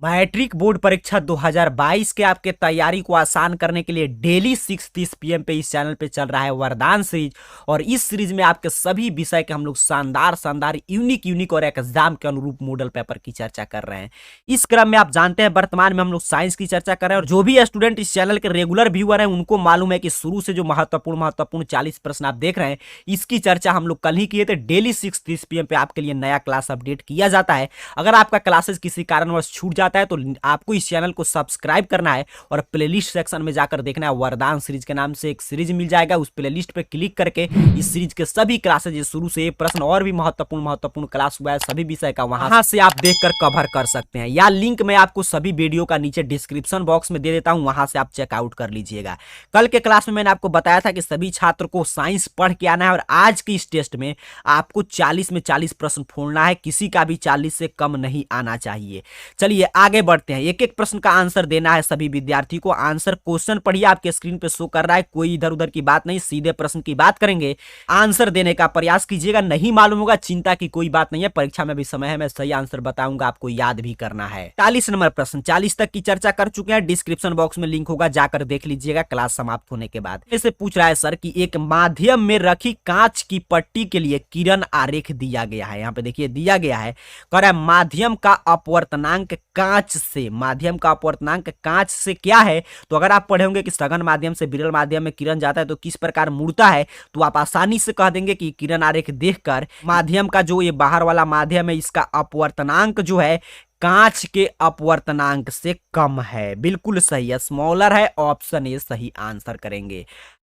Matric board परीक्षा 2022 के आपके तैयारी को आसान करने के लिए डेली 6:30 PM पे इस चैनल पे चल रहा है वरदान सीरीज। और इस सीरीज में आपके सभी विषय के हम लोग शानदार यूनिक और एग्जाम के अनुरूप मॉडल पेपर की चर्चा कर रहे हैं। इस क्रम में आप जानते हैं वर्तमान में हम लोग साइंस की चर्चा कर रहे हैं, और जो भी स्टूडेंट इस चैनल के रेगुलर व्यूअर हैं उनको मालूम है कि शुरू से जो महत्वपूर्ण 40 प्रश्न आप देख रहे हैं, इसकी चर्चा हम लोग कल ही किए थे। डेली 6:30 PM पे आपके लिए नया क्लास अपडेट किया जाता है। अगर आपका क्लासेस किसी कारणवश छूट जाता है तो आपको इस चैनल को सब्सक्राइब करना है और प्लेलिस्ट सेक्शन में जाकर देखना है। वरदान सीरीज के नाम से एक सीरीज मिल जाएगा, उस प्लेलिस्ट पे क्लिक करके इस सीरीज के सभी क्लासेज शुरू से प्रश्न और भी महत्वपूर्ण क्लास हुआ है सभी विषय का वहां से आप देखकर कवर कर सकते हैं। या लिंक मैं आपको सभी वीडियो का नीचे डिस्क्रिप्शन बॉक्स में दे देता हूं, वहां से आप चेकआउट कर लीजिएगा। कल के क्लास में मैंने आपको बताया था कि सभी छात्र को साइंस पढ़ के आना है, और आज की इस टेस्ट में आपको 40 में 40 प्रश्न फोड़ना है, किसी का भी 40 से कम नहीं आना चाहिए। चलिए आगे बढ़ते हैं। एक एक प्रश्न का आंसर देना है सभी विद्यार्थी को। आंसर क्वेश्चन पढ़िए, आपके स्क्रीन पे शो कर रहा है, कोई इधर उधर की बात नहीं, सीधे प्रश्न की बात करेंगे। आंसर देने का प्रयास कीजिएगा, नहीं मालूम होगा चिंता की कोई बात नहीं है, परीक्षा में भी समय है, मैं सही आंसर बताऊंगा, आपको याद भी करना है। 40 नंबर प्रश्न, 40 तक की चर्चा कर चुके हैं, डिस्क्रिप्शन बॉक्स में लिंक होगा, जाकर देख लीजिएगा क्लास समाप्त होने के बाद। इसे पूछ रहा है सर कि एक माध्यम में रखी कांच की पट्टी के लिए किरण आरेख दिया गया है। यहाँ पे देखिए दिया गया है, कह रहा है माध्यम का अपवर्तनांक कांच से, माध्यम का अपवर्तनांक कांच से क्या है। तो अगर आप पढ़े होंगे कि सघन माध्यम से विरल माध्यम में किरण जाता है तो किस प्रकार मुड़ता है, तो आप आसानी से कह देंगे कि किरण आरेख देखकर माध्यम का जो ये बाहर वाला माध्यम है इसका अपवर्तनांक जो है कांच के अपवर्तनांक से कम है। बिल्कुल सही है, स्मॉलर है, ऑप्शन ए सही आंसर करेंगे।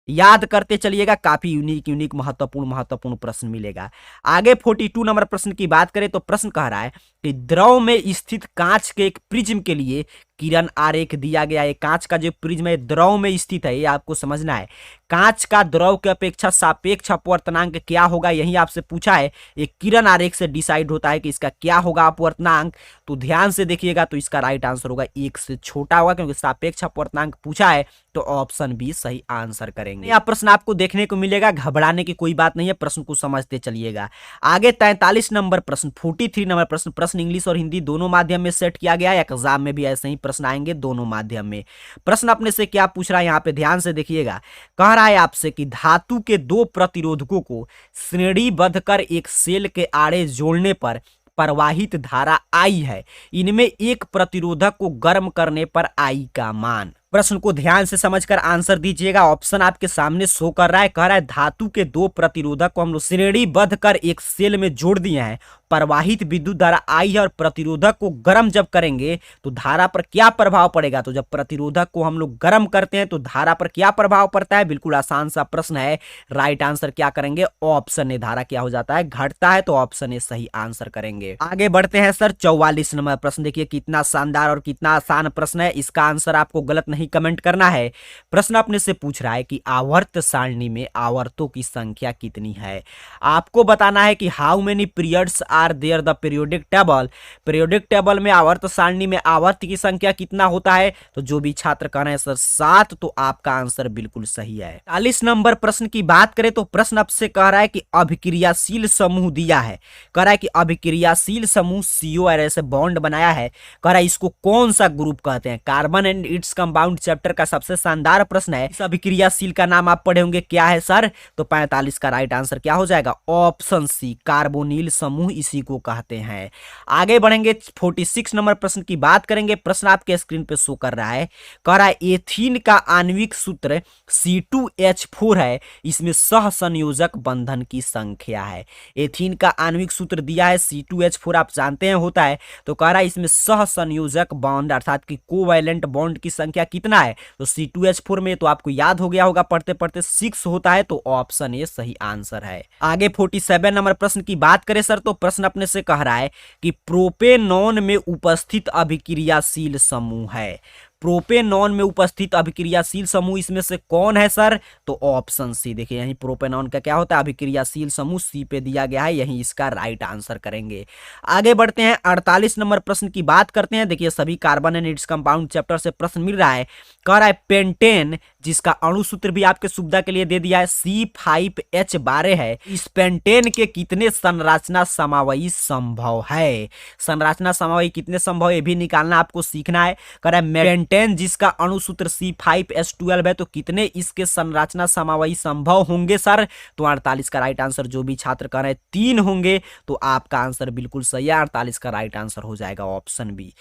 याद करते चलिएगा, काफी यूनिक महत्वपूर्ण प्रश्न मिलेगा। आगे 42 नंबर प्रश्न की बात करें तो प्रश्न कह रहा है कि द्रव में स्थित कांच के एक प्रिज्म के लिए किरण आरेख दिया गया है। कांच का जो प्रिज्म है द्रव में स्थित है, ये आपको समझना है। कांच का द्रव के अपेक्षा सापेक्ष अपवर्तनांक क्या होगा, यही आपसे पूछा है। एक किरण आरेख से डिसाइड होता है कि इसका क्या होगा अपवर्तनांक। तो ध्यान से देखिएगा, तो इसका राइट आंसर होगा 1 से छोटा होगा, क्योंकि सापेक्ष अपवर्तनांक पूछा है, तो ऑप्शन बी सही आंसर करेंगे। यह प्रश्न आपको देखने को मिलेगा, घबराने की कोई बात नहीं है, प्रश्न को समझते चलिएगा। आगे 43 नंबर प्रश्न, 43 नंबर प्रश्न इंग्लिश और हिंदी दोनों माध्यम में सेट किया गया है। एग्जाम में भी ऐसे ही प्रश्न आएंगे दोनों माध्यम में। प्रश्न अपने से क्या पूछ रहा है, यहाँ पे ध्यान से देखिएगा। कह रहा है आपसे कि धातु के 2 प्रतिरोधकों को श्रेणीबद्ध कर एक सेल के आड़े जोड़ने पर प्रवाहित धारा आई है। इनमें एक प्रतिरोधक को गर्म करने पर आई का मान। प्रश्न को ध्यान से समझकर आंसर दीजिएगा। ऑप्शन आपके सामने शो कर रहा है, कह रहा है धातु के 2 प्रतिरोधक को हम लोग श्रेणीबद्ध कर एक सेल में जोड़ दिए हैं, प्रवाहित विद्युत धारा आई है, और प्रतिरोधक को गर्म जब करेंगे तो धारा पर क्या प्रभाव पड़ेगा। तो जब प्रतिरोधक को हम लोग गर्म करते हैं तो धारा पर क्या प्रभाव पड़ता है। बिल्कुल आसान सा प्रश्न है, राइट आंसर क्या करेंगे, ऑप्शन ए। धारा क्या हो जाता है, घटता है, तो ऑप्शन ए सही आंसर करेंगे। आगे बढ़ते हैं सर 44 नंबर प्रश्न, देखिए कितना शानदार और कितना आसान प्रश्न है। इसका आंसर आपको गलत नहीं कमेंट करना है। प्रश्न अपने से पूछ रहा है कि आवर्त सारणी में आवर्तों की संख्या कितनी है। आपको बताना है कि how many periods are there the periodic table. Periodic table में आवर्त सारणी में आवर्त की संख्या कितना होता है। तो जो भी छात्र कह रहे हैं सर 7, तो आपका आंसर बिल्कुल सही है। 40 नंबर प्रश्न की बात करें तो प्रश्न आपसे कह रहा है कि अभिक्रियाशील समूह दिया है। कह रहा है कि अभिक्रियाशील समूह CO से बॉन्ड बनाया है। कह रहा है इसको कौन सा ग्रुप कहते हैं। Carbon and its compound chapter का सबसे शानदार प्रश्न है। इस अभिक्रियाशील का नाम आप पढ़े होंगे, क्या है सर। तो 45 का राइट आंसर क्या हो जाएगा, ऑप्शन सी, कार्बोनिल समूह इसी को कहते हैं। आगे बढ़ेंगे 46 नंबर प्रश्न की बात करेंगे। प्रश्न आपके स्क्रीन पे शो कर रहा है, कह रहा है एथीन का आणविक सूत्र C2H4 है, इसमें सहसंयोजक बंधन की संख्या है। एथीन का आणविक सूत्र दिया है C2H4, आप जानते हैं होता है। तो कह रहा है इसमें सहसंयोजक बॉन्ड अर्थात कि कोवैलेंट बॉन्ड की संख्या कितना है। तो C2H4 में तो आपको याद हो गया होगा पढ़ते पढ़ते 6 होता है, तो ऑप्शन ए सही आंसर है। आगे 47 नंबर प्रश्न की बात करें सर, तो प्रश्न अपने से कह रहा है कि प्रोपेनॉन में उपस्थित अभिक्रियाशील समूह है। प्रोपेनॉन में उपस्थित अभिक्रियाशील समूह इसमें से कौन है सर। तो ऑप्शन सी, देखिए यही प्रोपेनॉन का क्या होता है, अभिक्रियाशील समूह सी पे दिया गया है, यही इसका राइट आंसर करेंगे। आगे बढ़ते हैं 48 नंबर प्रश्न की बात करते हैं। देखिए सभी carbon and its compound chapter से प्रश्न मिल रहा है। कह रहा है पेंटेन जिसका अणु सूत्र भी आपके सुविधा के लिए दे दिया है, C5H12 है। इस पेंटेन के कितने संरचना समावयी संभव है, संरचना समावयी कितने संभव है ये भी निकालना आपको सीखना है। कह रहा है पेंटेन जिसका अणु सूत्र C5H12 है तो कितने इसके संरचना समावयी संभव होंगे सर, तो 48 का राइट आंसर जो भी छात्र कह रहे हैं 3 होंगे, तो आपका आंसर बिल्कुल सही है, 48 का राइट आंसर हो जाएगा ऑप्शन बी।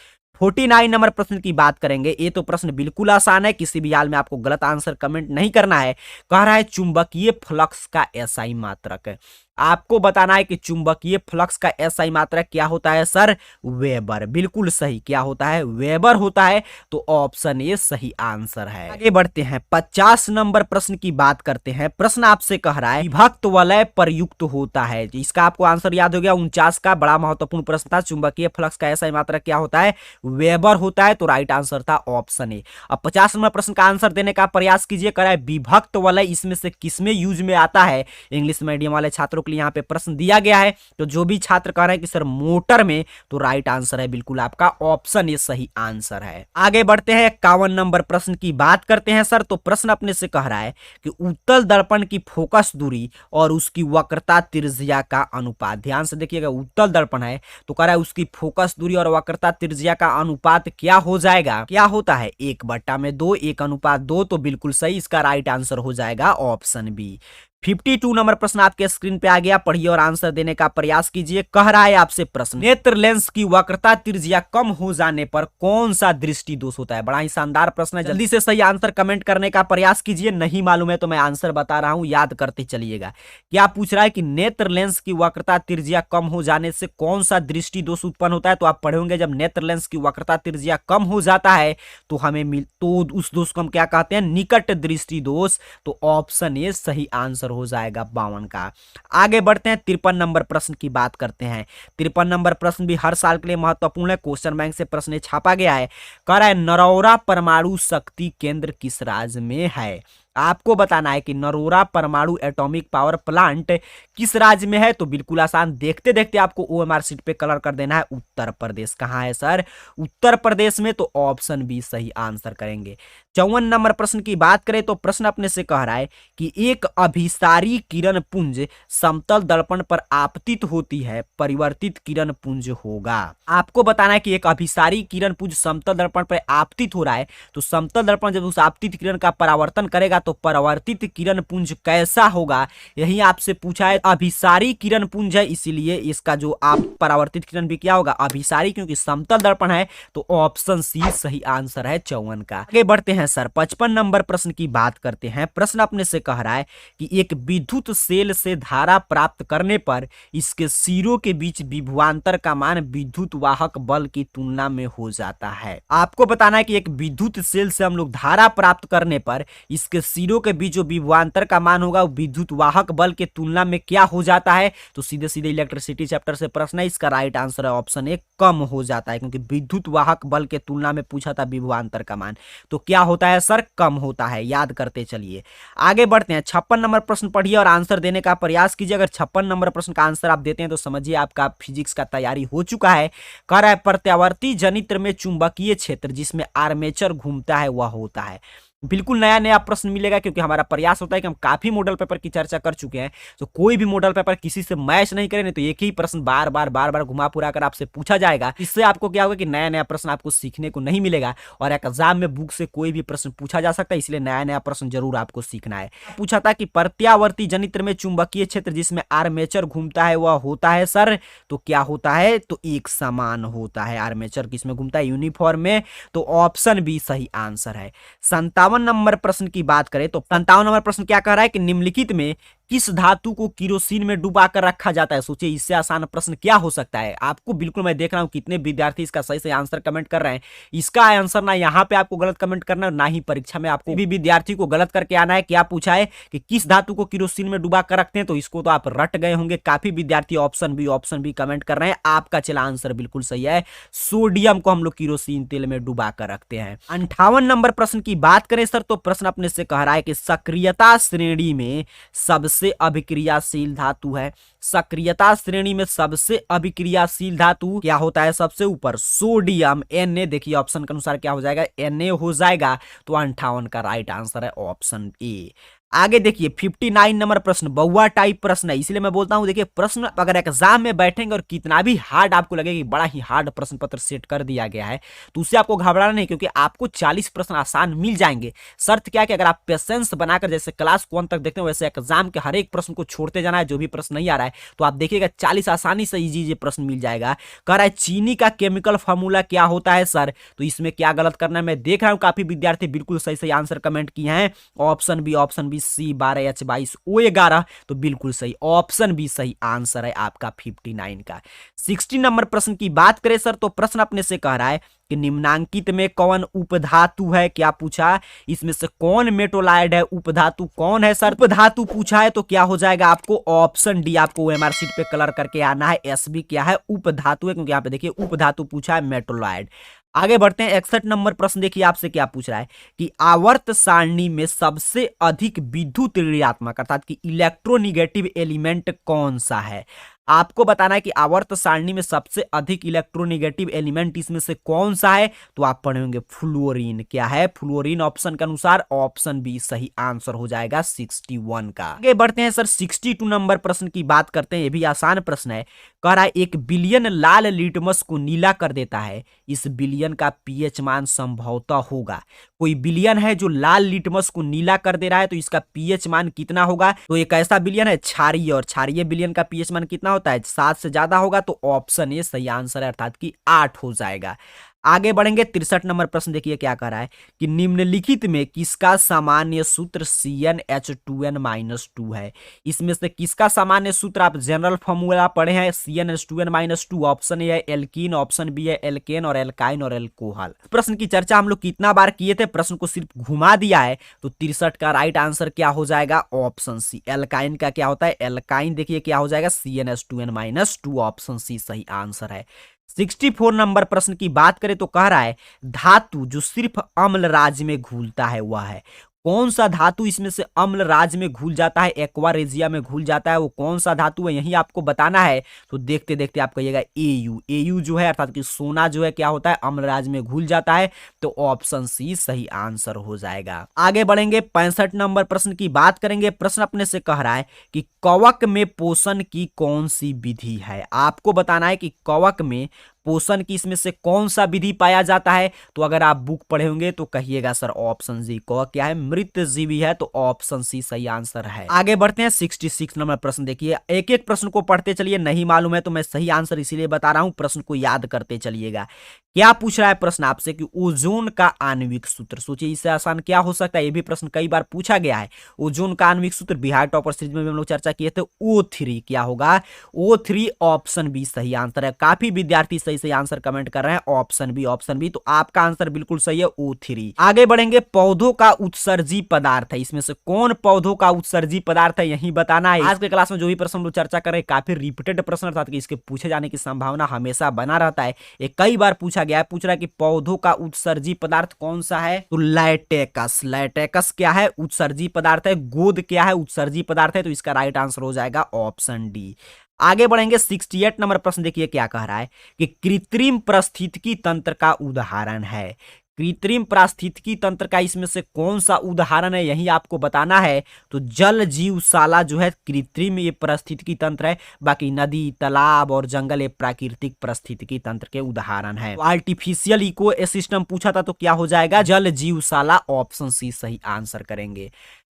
49 नंबर प्रश्न की बात करेंगे। ये तो प्रश्न बिल्कुल आसान है, किसी भी हाल में आपको गलत आंसर कमेंट नहीं करना है। कह रहा है चुंबकीय फ्लक्स का एसआई मात्रक, आपको बताना है कि चुंबकीय फ्लक्स का एसआई मात्रक क्या होता है सर, वेबर। बिल्कुल सही, क्या होता है, वेबर होता है, तो ऑप्शन ए सही आंसर है। आगे बढ़ते हैं, 50 नंबर प्रश्न की बात करते हैं। प्रश्न आपसे कह रहा है विभक्त वलय प्रयुक्त होता है, इसका आपको आंसर याद हो गया। 49 का बड़ा महत्वपूर्ण प्रश्न था, चुंबकीय फ्लक्स का एसआई मात्रक क्या होता है, वेबर होता है, तो राइट आंसर था ऑप्शन ए। अब 50 नंबर प्रश्न का आंसर देने का प्रयास कीजिए। कह रहा है विभक्त वलय इसमें से किसमें यूज में आता है, इंग्लिश मीडियम वाले छात्रों के लिए यहाँ पे प्रश्न दिया गया है, तो जो भी छात्र कह रहे हैं कि सर मोटर में, तो राइट आंसर है बिल्कुल आपका ऑप्शन ए सही आंसर है। आगे बढ़ते हैं, 51 नंबर प्रश्न की बात करते हैं सर। तो प्रश्न अपने से कह रहा है कि उत्तल दर्पण की फोकस दूरी और उसकी वक्रता त्रिज्या का अनुपात, ध्यान से देखिएगा, उत्तल दर्पण है तो कह रहा है उसकी फोकस दूरी और वक्रता त्रिज्या का अनुपात क्या हो जाएगा, क्या होता है 1/2, 1:2, तो बिल्कुल सही, इसका राइट आंसर हो जाएगा ऑप्शन बी। 52 नंबर प्रश्न आपके स्क्रीन पे आ गया, पढ़िए और आंसर देने का प्रयास कीजिए। कह रहा है आपसे प्रश्न, नेत्र लेंस की वक्रता त्रिज्या कम हो जाने पर कौन सा दृष्टि दोष होता है। बड़ा ही शानदार प्रश्न है, जल्दी से सही आंसर कमेंट करने का प्रयास कीजिए। नहीं मालूम है तो मैं आंसर बता रहा हूं, याद करते चलिएगा। क्या पूछ रहा है कि नेत्र लेंस की वक्रता त्रिज्या कम हो जाने से कौन सा दृष्टि दोष उत्पन्न होता है, तो आप पढ़ेंगे जब नेत्र लेंस की वक्रता त्रिज्या कम हो जाता है तो हमें तो उस दोष को हम क्या कहते हैं, निकट दृष्टि दोष, तो ऑप्शन ए सही आंसर हो जाएगा 52 का। आगे बढ़ते हैं, 53 नंबर प्रश्न की बात करते हैं। 53 नंबर प्रश्न भी हर साल के लिए महत्वपूर्ण है, क्वेश्चन बैंक से प्रश्न छापा गया है। कह रहा है नरौरा परमाणु शक्ति केंद्र किस राज्य में है, आपको बताना है कि नरोरा परमाणु एटॉमिक पावर प्लांट किस राज्य में है, तो बिल्कुल आसान, देखते देखते आपको ओएमआर शीट पे कलर कर देना है, उत्तर प्रदेश। कहां है सर, उत्तर प्रदेश में, तो ऑप्शन बी सही आंसर करेंगे। 54 नंबर प्रश्न की बात करें तो प्रश्न अपने से कह रहा है कि एक अभिसारी किरण पुंज समतल दर्पण पर आपतित होती है, परिवर्तित किरण पुंज होगा। आपको बताना है कि एक अभिसारी किरण पुंज समतल दर्पण पर आपतित हो रहा है, तो समतल दर्पण जब उस आपतित किरण का परावर्तन करेगा तो परावर्तित किरण पुंज कैसा होगा, यही आपसे पूछा है। अभिसारी किरण पुंज है, इसीलिए इसका जो आप परावर्तित किरण भी क्या होगा, अभिसारी, क्योंकि समतल दर्पण है, तो ऑप्शन सी सही आंसर है 54 का। आगे बढ़ते हैं सर, 55 नंबर प्रश्न की बात करते हैं। प्रश्न अपने से कह रहा है कि एक विद्युत सेल से धारा प्राप्त करने पर इसके सिरों के बीच विभवांतर का मान विद्युत वाहक बल की तुलना में हो जाता है। आपको बताना है कि एक विद्युत सेल से हम लोग धारा प्राप्त करने पर इसके सिरों के बीच जो विभवांतर का मान होगा वो विद्युत वाहक बल के तुलना में क्या हो जाता है, तो सीधे सीधे इलेक्ट्रिसिटी चैप्टर से प्रश्न है, इसका राइट आंसर है ऑप्शन ए कम हो जाता है, क्योंकि विद्युत वाहक बल के तुलना में पूछा था विभवांतर का मान, तो क्या होता है सर, कम होता है, याद करते चलिए। आगे बढ़ते हैं, 56 नंबर प्रश्न पढ़िए और आंसर देने का प्रयास कीजिए। अगर 56 नंबर प्रश्न का आंसर आप देते हैं तो समझिए आपका फिजिक्स का तैयारी हो चुका है। कह रहा है प्रत्यावर्ती जनित्र में चुंबकीय क्षेत्र जिसमें आर्मेचर घूमता है वह होता है। बिल्कुल नया नया प्रश्न मिलेगा, क्योंकि हमारा प्रयास होता है कि हम काफी मॉडल पेपर की चर्चा कर चुके हैं, तो कोई भी मॉडल पेपर किसी से मैच नहीं करे, नहीं तो एक ही प्रश्न बार बार घुमा पुरा कर आपसे पूछा जाएगा। इससे आपको क्या होगा कि नया नया प्रश्न आपको सीखने को नहीं मिलेगा, और एग्जाम में बुक से कोई भी प्रश्न पूछा जा सकता है, इसलिए नया नया प्रश्न जरूर आपको सीखना है। पूछा था कि प्रत्यावर्ती जनित्र में चुंबकीय क्षेत्र जिसमें आर्मेचर घूमता है वह होता है सर, तो क्या होता है, तो एक समान होता है। आर्मेचर किसमें घूमता है, यूनिफॉर्म में, तो ऑप्शन बी सही आंसर है। 57 नंबर प्रश्न की बात करें तो 57 नंबर प्रश्न क्या कह रहा है कि निम्नलिखित में किस धातु को किरोसिन में डुबा कर रखा जाता है। सोचिए इससे आसान प्रश्न क्या हो सकता है। आपको बिल्कुल, मैं देख रहा हूं कितने विद्यार्थी इसका सही से आंसर कमेंट कर रहे हैं। इसका आंसर ना यहाँ पे आपको गलत कमेंट करना, ना ही परीक्षा में आपको भी विद्यार्थी को गलत करके आना है। क्या पूछा है कि किस धातु को किरोसिन में डुबा कर रखते हैं, तो इसको तो आप रट गए होंगे। काफी विद्यार्थी ऑप्शन बी कमेंट कर रहे हैं। आपका चला आंसर बिल्कुल सही है, सोडियम को हम लोग किरोसिन तेल में डुबा कर रखते हैं। 58 नंबर प्रश्न की बात करें सर, तो प्रश्न अपने से कह रहा है कि सक्रियता श्रेणी में सबसे सबसे अभिक्रियाशील धातु है। सक्रियता श्रेणी में सबसे अभिक्रियाशील धातु क्या होता है? सबसे ऊपर सोडियम Na। देखिए ऑप्शन के अनुसार क्या हो जाएगा? Na हो जाएगा। तो 58 का राइट आंसर है ऑप्शन ए। आगे देखिए 59 नंबर प्रश्न बहुआ टाइप प्रश्न है, इसलिए मैं बोलता हूं देखिए प्रश्न अगर एग्जाम में बैठेंगे और कितना भी हार्ड आपको लगेगा कि बड़ा ही हार्ड प्रश्न पत्र सेट कर दिया गया है, तो उससे आपको घबराना नहीं, क्योंकि आपको 40 प्रश्न आसान मिल जाएंगे। शर्त क्या है कि अगर आप पेशेंस बनाकर जैसे क्लास 1 तक देखते हैं वैसे एग्जाम के हर एक प्रश्न को छोड़ते जाना है। जो भी प्रश्न नहीं आ रहा है तो आप देखिएगा 40 आसानी से इजी प्रश्न मिल जाएगा। कह रहा है चीनी का केमिकल फार्मूला क्या होता है सर? तो इसमें क्या गलत करना है? मैं देख रहा हूं काफी विद्यार्थी बिल्कुल सही सही आंसर कमेंट किए हैं। ऑप्शन बी सी 12H22O11, तो बिल्कुल सही ऑप्शन बी सही आंसर है आपका 59 का। 60 नंबर प्रश्न की बात करें सर, तो प्रश्न अपने से कह रहा है कि निम्नांकित में कौन उपधातु है? क्या पूछा? इसमें से कौन मेटोलाइड है? उपधातु कौन है सर? उपधातु पूछा है तो क्या हो जाएगा आपको? ऑप्शन डी आपको ओएमआर शीट पे कलर करके आना है। एसबी क्या है? उपधातु है, क्योंकि यहाँ पे देखिए उपधातु पूछा है मेटोलाइड। आगे बढ़ते हैं 61 नंबर प्रश्न। देखिए आपसे क्या पूछ रहा है कि आवर्त सारणी में सबसे अधिक विद्युत ऋणात्मक अर्थात कि इलेक्ट्रोनिगेटिव एलिमेंट कौन सा है? आपको बताना है कि आवर्त सारणी में सबसे अधिक इलेक्ट्रोनिगेटिव एलिमेंट इसमें से कौन सा है? तो आप पढ़ेंगे फ्लोरीन। क्या है? फ्लोरीन ऑप्शन के अनुसार ऑप्शन बी सही आंसर हो जाएगा 61 का। आगे बढ़ते हैं सर 62 नंबर प्रश्न की बात करते हैं। ये भी आसान प्रश्न है। कह रहा है 1 बिलियन लाल लिटमस को नीला कर देता है, इस बिलियन का पीएच मान संभवतः होगा। कोई बिलियन है जो लाल लिटमस को नीला कर दे रहा है, तो इसका पीएच मान कितना होगा? तो एक ऐसा बिलियन है क्षारीय, और क्षारीय बिलियन का पीएच मान कितना होता है? 7 से ज्यादा होगा, तो ऑप्शन ए सही आंसर है, अर्थात कि 8 हो जाएगा। आगे बढ़ेंगे 63 नंबर प्रश्न। देखिए क्या कह रहा है कि निम्नलिखित में किसका सामान्य सूत्र CnH2n-2 है? इसमें से किसका सामान्य सूत्र? आप जनरल फॉर्मूला पढ़े हैं CnH2n-2। ऑप्शन ए है एल्कीन, ऑप्शन बी है एल्केन और एल्काइन और एल्कोहल। प्रश्न की चर्चा हम लोग कितना बार किए थे, प्रश्न को सिर्फ घुमा दिया है, तो 63 का राइट आंसर क्या हो जाएगा? Option C. एल्काइन का क्या होता है? एल्काइन देखिए क्या हो जाएगा? CnH2n-2। ऑप्शन सी सही आंसर है। 64 नंबर प्रश्न की बात करें तो कह रहा है धातु जो सिर्फ अम्ल राज्य में घुलता है वह है। कौन सा धातु इसमें से अम्ल राज्य में घुल जाता है, एक्वा रेजिया में घुल जाता है? वो कौन सा धातु है यही आपको बताना है। तो देखते देखते आप कहिएगा एयू। एयू जो है अर्थात कि सोना जो है क्या होता है? अम्ल राज्य में घुल जाता है, तो ऑप्शन सी सही आंसर हो जाएगा। आगे बढ़ेंगे 65 नंबर प्रश्न की बात करेंगे। प्रश्न अपने से कह रहा है कि कवक में पोषण की कौन सी विधि है? आपको बताना है कि कवक में पोषण की इसमें से कौन सा विधि पाया जाता है। तो अगर आप बुक पढ़े होंगे तो कहिएगा सर ऑप्शन जी। कवक क्या है? मृत जीवी है, तो ऑप्शन सी सही आंसर है। आगे बढ़ते हैं 66 नंबर प्रश्न। देखिए एक एक प्रश्न को पढ़ते चलिए, नहीं मालूम है तो मैं सही आंसर इसीलिए बता रहा हूं, प्रश्न को याद करते चलिएगा। क्या पूछ रहा है प्रश्न आपसे कि ओजोन का आणविक सूत्र। सोचिए इससे आसान क्या हो सकता है? ये भी प्रश्न कई बार पूछा गया है। ओजोन का आणविक सूत्र बिहार टॉपर सीरीज में भी हम लोग चर्चा किए थे। O3 क्या होगा? O3 ऑप्शन बी सही आंसर है। काफी विद्यार्थी सही आंसर कमेंट कर रहे हैं ऑप्शन बी, तो आपका आंसर बिल्कुल सही है O3। आगे बढ़ेंगे पौधों का उत्सर्जी पदार्थ है, इसमें से कौन पौधों का उत्सर्जी पदार्थ है यही बताना है। आज के क्लास में जो भी प्रश्न हम लोग चर्चा कर रहे हैं काफी रिपीटेड प्रश्न अर्थात कि इसके पूछे जाने की संभावना हमेशा बना रहता है। ये कई बार पूछा गया है। पूछ रहा है कि पौधों का उत्सर्जी पदार्थ कौन सा है? तो लैटेकस। लैटेकस क्या है? उत्सर्जी पदार्थ है। गोंद क्या है? उत्सर्जी पदार्थ है, तो इसका राइट आंसर हो जाएगा ऑप्शन डी। आगे बढ़ेंगे 68 नंबर प्रश्न। देखिए क्या कह रहा है कि कृत्रिम पारिस्थितिकी तंत्र का उदाहरण है। कृत्रिम पारिस्थितिकी तंत्र का इसमें से कौन सा उदाहरण है यही आपको बताना है। तो जल जीवशाला जो है कृत्रिम ये पारिस्थितिकी तंत्र है, बाकी नदी तालाब और जंगल ये प्राकृतिक पारिस्थितिकी तंत्र के उदाहरण है। आर्टिफिशियल इको सिस्टम पूछा था तो क्या हो जाएगा? जल जीवशाला। ऑप्शन सी सही आंसर करेंगे।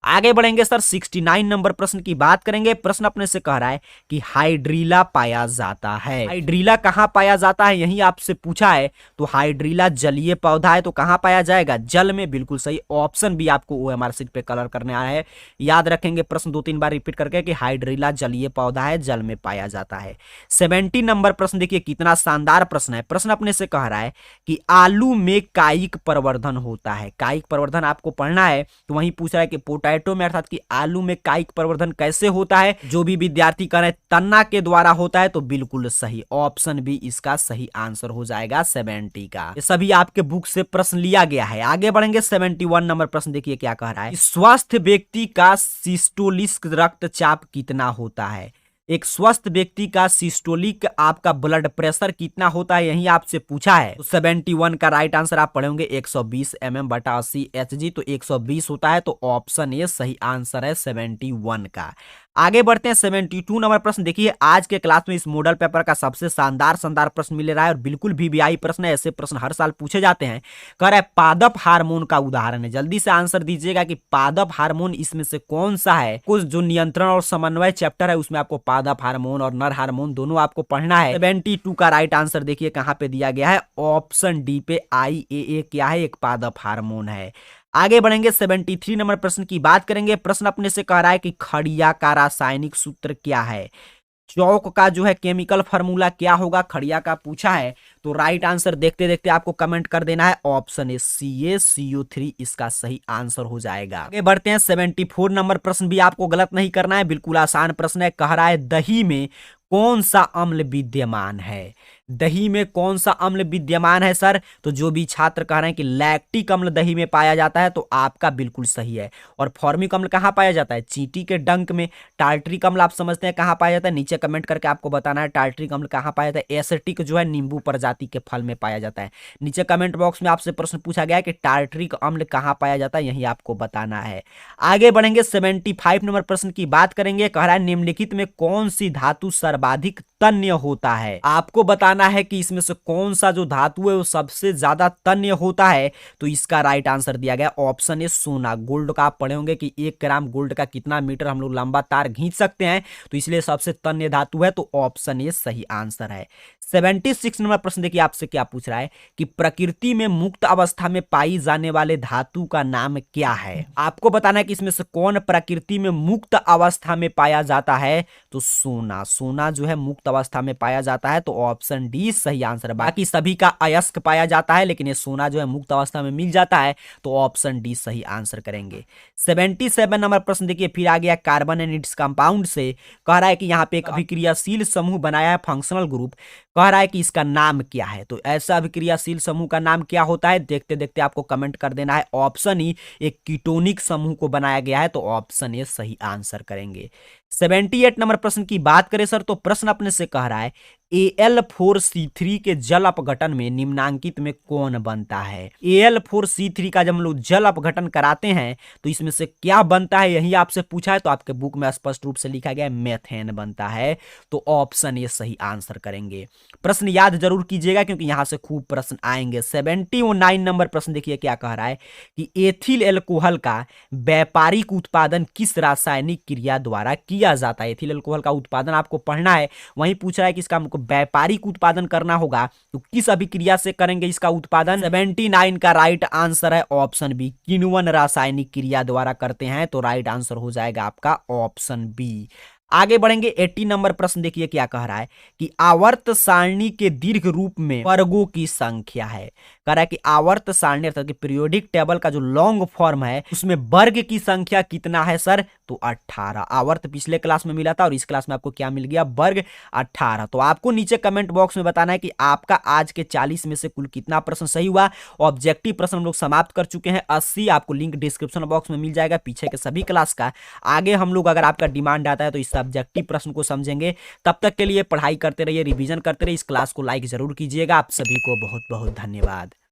आगे बढ़ेंगे सर 69 नंबर प्रश्न की बात करेंगे। प्रश्न अपने से कह रहा है कि हाइड्रीला पाया जाता है। हाइड्रीला कहां पाया जाता है यही आपसे पूछा है। तो हाइड्रीला जलीय पौधा है, तो कहां पाया जाएगा? जल में। बिल्कुल सही ऑप्शन भी आपको ओएमआर शीट पे कलर करने आया है। याद रखेंगे प्रश्न 2-3 बार रिपीट करके कि हाइड्रीला जलीय पौधा है, जल में पाया जाता है। 70 नंबर प्रश्न देखिए कितना शानदार प्रश्न है। प्रश्न अपने से कह रहा है कि आलू में कायिक प्रवर्धन होता है। कायिक प्रवर्धन आपको पढ़ना है, तो वहीं पूछ रहा है कि पोटा पोटैटो में अर्थात कि आलू में कायिक प्रवर्धन कैसे होता है, जो भी विद्यार्थी कह रहे हैं तन्ना के द्वारा होता है, तो बिल्कुल सही ऑप्शन बी इसका सही आंसर हो जाएगा 70 का। ये सभी आपके बुक से प्रश्न लिया गया है। आगे बढ़ेंगे 71 नंबर प्रश्न, देखिए क्या कह रहा है। स्वस्थ व्यक्ति का सिस्टोलिक रक्तचाप कितना होता है? एक स्वस्थ व्यक्ति का सिस्टोलिक आपका ब्लड प्रेशर कितना होता है, यही आपसे पूछा है। तो 71 का राइट आंसर आप पढ़ेंगे 120 mm/80 Hg, तो 120 होता है, तो ऑप्शन ए सही आंसर है 71 का। आगे बढ़ते हैं 72 नंबर प्रश्न, देखिए आज के क्लास में इस मॉडल पेपर का सबसे शानदार प्रश्न मिल रहा है और बिल्कुल VVI प्रश्न है। ऐसे प्रश्न हर साल पूछे जाते हैं। कह रहा है पादप हार्मोन का उदाहरण है, जल्दी से आंसर दीजिएगा कि पादप हार्मोन इसमें से कौन सा है। कुछ जो नियंत्रण और समन्वय चैप्टर है उसमें आपको पादप हार्मोन और नर हार्मोन दोनों आपको पढ़ना है। 72 का राइट आंसर देखिए कहां पे दिया गया है, ऑप्शन डी पे IAA क्या है, एक पादप हार्मोन है। आगे बढ़ेंगे 73 नंबर प्रश्न की बात करेंगे। प्रश्न अपने से कह रहा है कि खड़िया का रासायनिक सूत्र क्या है। चौक का जो है केमिकल फार्मूला क्या होगा, खड़िया का पूछा है। तो राइट आंसर देखते देखते आपको कमेंट कर देना है, ऑप्शन ए CaCO3 इसका सही आंसर हो जाएगा। आगे बढ़ते हैं 74 नंबर प्रश्न, भी आपको गलत नहीं करना है, बिल्कुल आसान प्रश्न है। कह रहा है दही में कौन सा अम्ल विद्यमान है। दही में कौन सा अम्ल विद्यमान है सर, तो जो भी छात्र कह रहे हैं कि लैक्टिक अम्ल दही में पाया जाता है, तो आपका बिल्कुल सही है। और फॉर्मिक अम्ल कहाँ पाया जाता है, चींटी के डंक में। टार्ट्रिक अम्ल आप समझते हैं कहाँ पाया जाता है, नीचे कमेंट करके आपको बताना है टार्ट्रिक अम्ल कहाँ पाया जाता है। एसिटिक जो है नींबू प्रजाति के फल में पाया जाता है। नीचे कमेंट बॉक्स में आपसे प्रश्न पूछा गया है कि टार्ट्रिक अम्ल कहाँ पाया जाता है, यही आपको बताना है। आगे बढ़ेंगे 75 नंबर प्रश्न की बात करेंगे। कह रहा है निम्नलिखित में कौन सी धातु सर्वाधिक तन्य होता है। आपको बताना है कि इसमें से कौन सा जो धातु है वो सबसे ज्यादा तन्य होता है। तो इसका राइट आंसर दिया गया ऑप्शन ए सोना। गोल्ड का आप पढ़े होंगे कि 1 ग्राम गोल्ड का कितना मीटर हम लोग लंबा तार खींच सकते हैं, तो इसलिए सबसे तन्य धातु है, तो ऑप्शन ए सही आंसर है। 76 नंबर प्रश्न देखिए आपसे क्या पूछ रहा है कि प्रकृति में मुक्त अवस्था में पाई जाने वाले धातु का नाम क्या है। आपको बताना है कि इसमें से कौन प्रकृति में मुक्त अवस्था में पाया जाता है, तो सोना। सोना जो है मुक्त अवस्था में पाया जाता है, तो ऑप्शन डी सही आंसर है। बाकी सभी का अयस्क पाया जाता है, लेकिन ये सोना जो है मुक्त अवस्था में मिल जाता है, तो ऑप्शन डी सही आंसर करेंगे। 77 नंबर प्रश्न देखिए फिर आ गया कार्बन एंड इट्स कंपाउंड से। कह रहा है कि यहाँ पे एक अभिक्रियाशील समूह बनाया है, फंक्शनल ग्रुप। कह रहा है कि इसका नाम क्या है, तो ऐसा अभिक्रियाशील समूह का नाम क्या होता है, देखते देखते आपको कमेंट कर देना है। ऑप्शन ई एक कीटोनिक समूह को बनाया गया है, तो ऑप्शन ए सही आंसर करेंगे। 78 नंबर प्रश्न की बात करें सर, तो प्रश्न अपने से कह रहा है Al4C3 के जल अपघटन में निम्नांकित में कौन बनता है। Al4C3 का जब हम लोग जल अपघटन कराते हैं तो इसमें से क्या बनता है, यही आपसे पूछा है। तो आपके बुक में स्पष्ट रूप से लिखा गया है मेथेन बनता है, तो ऑप्शन ए सही आंसर करेंगे। प्रश्न याद जरूर कीजिएगा क्योंकि यहां से खूब प्रश्न आएंगे। 79 नंबर प्रश्न देखिए क्या कह रहा है कि एथिल एल्कोहल का व्यापारिक उत्पादन किस रासायनिक क्रिया द्वारा किया जाता है। एथिल एल्कोहल का उत्पादन आपको पढ़ना है। वहीं पूछ रहा है कि इसका हमको व्यापारिक उत्पादन करना होगा, तो किस अभिक्रिया से करेंगे इसका उत्पादन। 79 का राइट आंसर है ऑप्शन बी, किण्वन रासायनिक क्रिया द्वारा करते हैं, तो राइट आंसर हो जाएगा आपका ऑप्शन बी। आगे बढ़ेंगे 80 नंबर प्रश्न देखिए क्या कह रहा है कि आवर्त सारणी के दीर्घ रूप में वर्गों की संख्या है। कह रहा है कि आवर्त सारणी अर्थात कि पीरियोडिक टेबल का जो लॉन्ग फॉर्म है उसमें वर्ग की संख्या कितना है सर, तो 18। आवर्त पिछले क्लास में मिला था और इस क्लास में आपको क्या मिल गया, वर्ग 18। तो आपको नीचे कमेंट बॉक्स में बताना है कि आपका आज के 40 में से कुल कितना प्रश्न सही हुआ। ऑब्जेक्टिव प्रश्न हम लोग समाप्त कर चुके हैं 80। आपको लिंक डिस्क्रिप्शन बॉक्स में मिल जाएगा पीछे के सभी क्लास का। आगे हम लोग अगर आपका डिमांड आता है तो इस सब्जेक्टिव प्रश्न को समझेंगे। तब तक के लिए पढ़ाई करते रहिए, रिवीजन करते रहिए। इस क्लास को लाइक जरूर कीजिएगा। आप सभी को बहुत बहुत धन्यवाद।